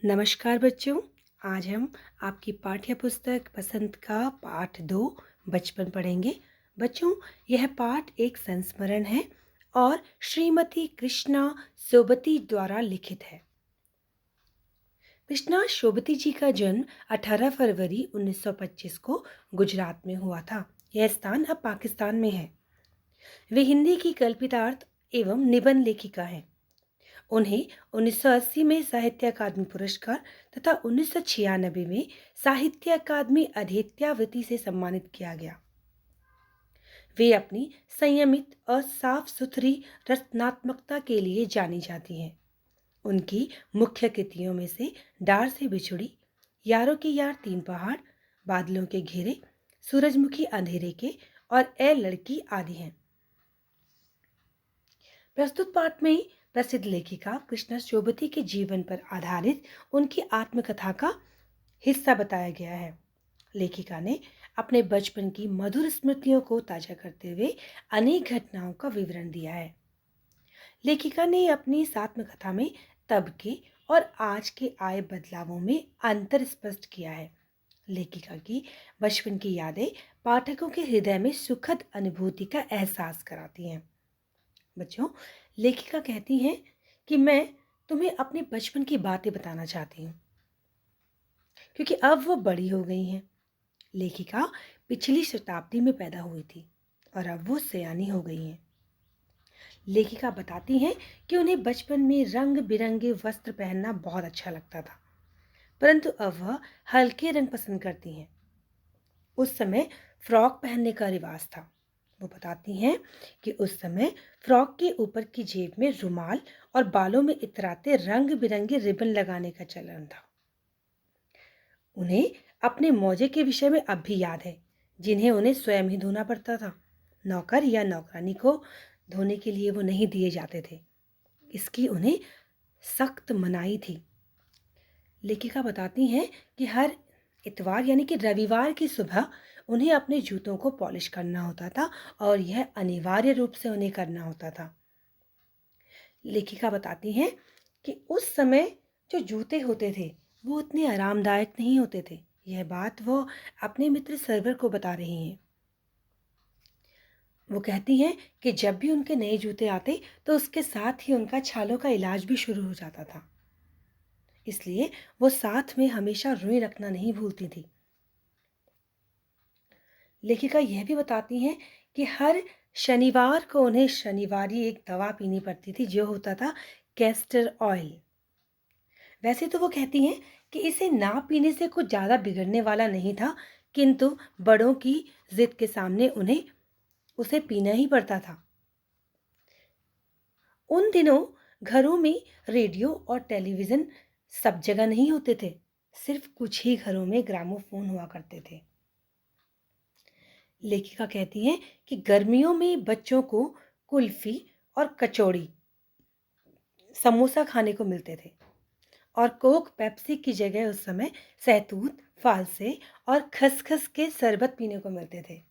नमस्कार बच्चों। आज हम आपकी पाठ्य पुस्तक बसंत का पाठ 2 बचपन पढ़ेंगे। बच्चों, यह पाठ एक संस्मरण है और श्रीमती कृष्णा सोबती द्वारा लिखित है। कृष्णा सोबती जी का जन्म 18 फरवरी 1925 को गुजरात में हुआ था। यह स्थान अब पाकिस्तान में है। वे हिंदी की कल्पितार्थ एवं निबंध लेखिका हैं। उन्हें 1980 में साहित्य अकादमी पुरस्कार तथा 1996 में साहित्य अकादमी अधेत्यावृत्ति से सम्मानित किया गया। वे अपनी संयमित और साफ सुथरी रचनात्मकता के लिए जानी जाती हैं। उनकी मुख्य कृतियों में से डार से बिछुड़ी, यारों के यार, तीन पहाड़, बादलों के घेरे, सूरजमुखी अंधेरे के और ए लड़की आदि हैं। प्रस्तुत पाठ में प्रसिद्ध लेखिका कृष्णा सोबती के जीवन पर आधारित उनकी आत्मकथा का हिस्सा बताया गया है। लेखिका ने अपने बचपन की मधुर स्मृतियों को ताजा करते हुए अनेक घटनाओं का विवरण दिया है। लेखिका ने अपनी इस आत्मकथा में तब के और आज के आए बदलावों में अंतर स्पष्ट किया है। लेखिका की बचपन की यादें पाठकों के हृदय में सुखद अनुभूति का एहसास कराती हैं। बच्चों, लेखिका कहती हैं कि मैं तुम्हें अपने बचपन की बातें बताना चाहती हूँ, क्योंकि अब वो बड़ी हो गई हैं। लेखिका पिछली शताब्दी में पैदा हुई थी और अब वो सयानी हो गई हैं। लेखिका बताती हैं कि उन्हें बचपन में रंग बिरंगे वस्त्र पहनना बहुत अच्छा लगता था, परंतु अब वह हल्के रंग पसंद करती हैं। उस समय फ्रॉक पहनने का रिवाज था। वो बताती हैं कि उस समय फ्रॉक के ऊपर की जेब में रुमाल और बालों में इतराते रंग बिरंगे रिबन लगाने का चलन था। उन्हें अपने मौजे के विषय में अब भी याद है, जिन्हें उन्हें स्वयं ही धोना पड़ता था। नौकर या नौकरानी को धोने के लिए वो नहीं दिए जाते थे। इसकी उन्हें सख्त मनाही थी। लेखिका बताती हैं कि हर इतवार यानी कि रविवार की सुबह उन्हें अपने जूतों को पॉलिश करना होता था और यह अनिवार्य रूप से उन्हें करना होता था। लेखिका बताती हैं कि उस समय जो जूते होते थे वो उतने आरामदायक नहीं होते थे। यह बात वो अपने मित्र सरवर को बता रही हैं। वो कहती हैं कि जब भी उनके नए जूते आते तो उसके साथ ही उनका छालों का इलाज भी शुरू हो जाता था। इसलिए वो साथ में हमेशा रुई रखना नहीं भूलती थी। लेखिका यह भी बताती हैं कि हर शनिवार को उन्हें शनिवारी एक दवा पीनी पड़ती थी, जो होता था कैस्टर ऑयल। वैसे तो वो कहती हैं कि इसे ना पीने से कुछ ज़्यादा बिगड़ने वाला नहीं था, किंतु बड़ों की जिद के सामने उन्हें उसे पीना ही पड़ता था। उन दिनों घरों में रेडियो और टेलीविज़न सब जगह नहीं होते थे। सिर्फ कुछ ही घरों में ग्रामोफोन हुआ करते थे। लेखिका कहती हैं कि गर्मियों में बच्चों को कुल्फी और कचौड़ी, समोसा खाने को मिलते थे और कोक पेप्सी की जगह उस समय सहतूत, फालसे और खसखस के शरबत पीने को मिलते थे।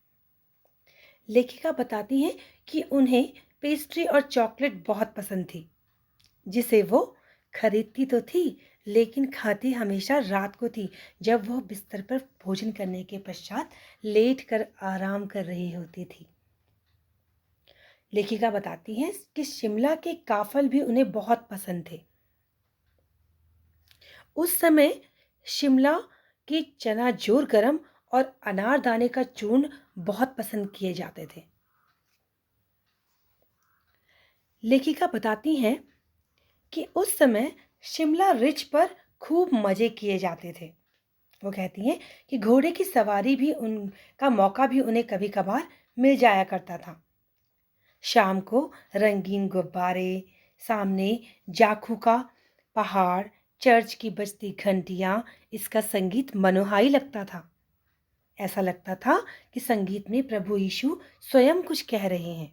लेखिका बताती हैं कि उन्हें पेस्ट्री और चॉकलेट बहुत पसंद थी, जिसे वो खरीदती तो थी लेकिन खाती हमेशा रात को थी, जब वह बिस्तर पर भोजन करने के पश्चात लेट कर आराम कर रही होती थी। लेखिका बताती हैं कि शिमला के काफल भी उन्हें बहुत पसंद थे। उस समय शिमला के चना जोर गरम और अनारदाने का चूर्ण बहुत पसंद किए जाते थे। लेखिका बताती हैं कि उस समय शिमला रिज पर खूब मजे किए जाते थे। वो कहती हैं कि घोड़े की सवारी भी उनका मौका भी उन्हें कभी कभार मिल जाया करता था। शाम को रंगीन गुब्बारे, सामने जाखू का पहाड़, चर्च की बजती घंटियां, इसका संगीत मनोहारी लगता था। ऐसा लगता था कि संगीत में प्रभु यीशु स्वयं कुछ कह रहे हैं।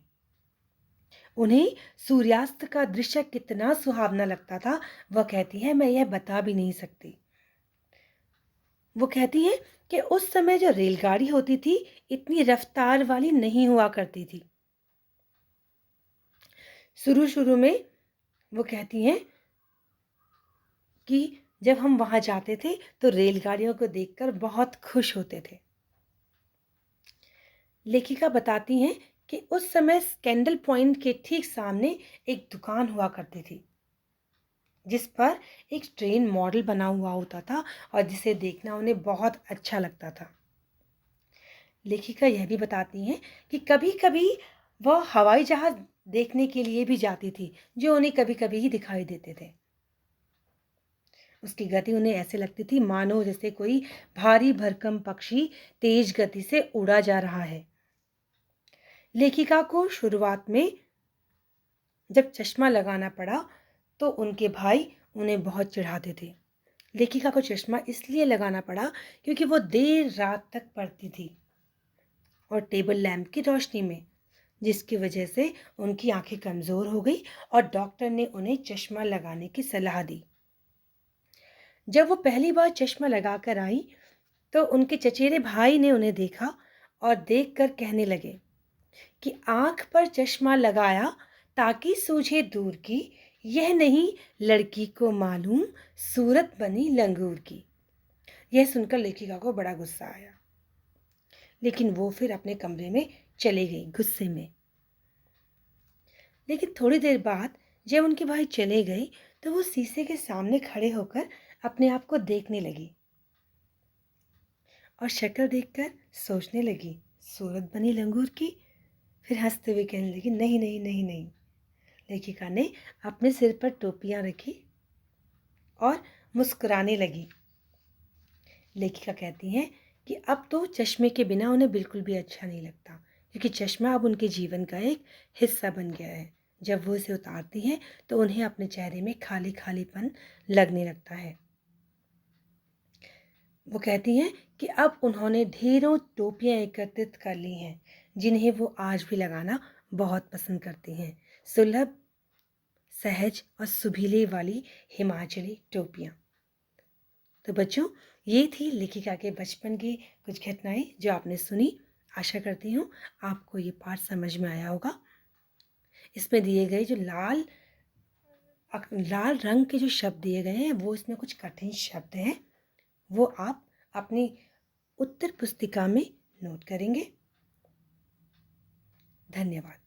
उन्हें सूर्यास्त का दृश्य कितना सुहावना लगता था, वह कहती है मैं यह बता भी नहीं सकती। वो कहती हैं कि उस समय जो रेलगाड़ी होती थी इतनी रफ्तार वाली नहीं हुआ करती थी। शुरू शुरू में वो कहती हैं कि जब हम वहाँ जाते थे तो रेलगाड़ियों को देखकर बहुत खुश होते थे। लेखिका बताती हैं कि उस समय स्कैंडल पॉइंट के ठीक सामने एक दुकान हुआ करती थी, जिस पर एक ट्रेन मॉडल बना हुआ होता था और जिसे देखना उन्हें बहुत अच्छा लगता था। लेखिका यह भी बताती हैं कि कभी-कभी वह हवाई जहाज़ देखने के लिए भी जाती थी, जो उन्हें कभी-कभी ही दिखाई देते थे। उसकी गति उन्हें ऐसे लगती थी मानो जैसे कोई भारी भरकम पक्षी तेज गति से उड़ा जा रहा है। लेखिका को शुरुआत में जब चश्मा लगाना पड़ा, तो उनके भाई उन्हें बहुत चिढ़ाते थे। लेखिका को चश्मा इसलिए लगाना पड़ा क्योंकि वो देर रात तक पढ़ती थी और टेबल लैंप की रोशनी में, जिसकी वजह से उनकी आंखें कमज़ोर हो गई और डॉक्टर ने उन्हें चश्मा लगाने की सलाह दी। जब वो पहली बार चश्मा लगाकर आई, तो उनके चचेरे भाई ने उन्हें देखा और देखकर कहने लगे कि आँख पर चश्मा लगाया ताकि सूझे दूर की, यह नहीं लड़की को मालूम सूरत बनी लंगूर की। यह सुनकर लेखिका को बड़ा गुस्सा आया, लेकिन वो फिर अपने कमरे में चली गई गुस्से में। लेकिन थोड़ी देर बाद जब उनके भाई चले गए, तो वो शीशे के सामने खड़े होकर अपने आप को देखने लगी और शक्ल देखकर सोचने लगी, सूरत बनी लंगूर की। फिर हंसते हुए कहने लगी, नहीं नहीं नहीं नहीं। लेखिका ने अपने सिर पर टोपियां रखी और मुस्कुराने लगी। लेखिका कहती हैं कि अब तो चश्मे के बिना उन्हें बिल्कुल भी अच्छा नहीं लगता, क्योंकि चश्मा अब उनके जीवन का एक हिस्सा बन गया है। जब वो इसे उतारती हैं तो उन्हें अपने चेहरे में खाली खालीपन लगने लगता है। वो कहती हैं कि अब उन्होंने ढेरों टोपियां एकत्रित कर ली हैं, जिन्हें वो आज भी लगाना बहुत पसंद करती हैं। सुलभ, सहज और सुभीले वाली हिमाचली टोपियां। तो बच्चों, ये थी लेखिका के बचपन की कुछ घटनाएं जो आपने सुनी। आशा करती हूँ आपको ये पाठ समझ में आया होगा। इसमें दिए गए जो लाल रंग के जो शब्द दिए गए हैं, वो इसमें कुछ कठिन शब्द हैं। वो आप अपनी उत्तर पुस्तिका में नोट करेंगे। धन्यवाद।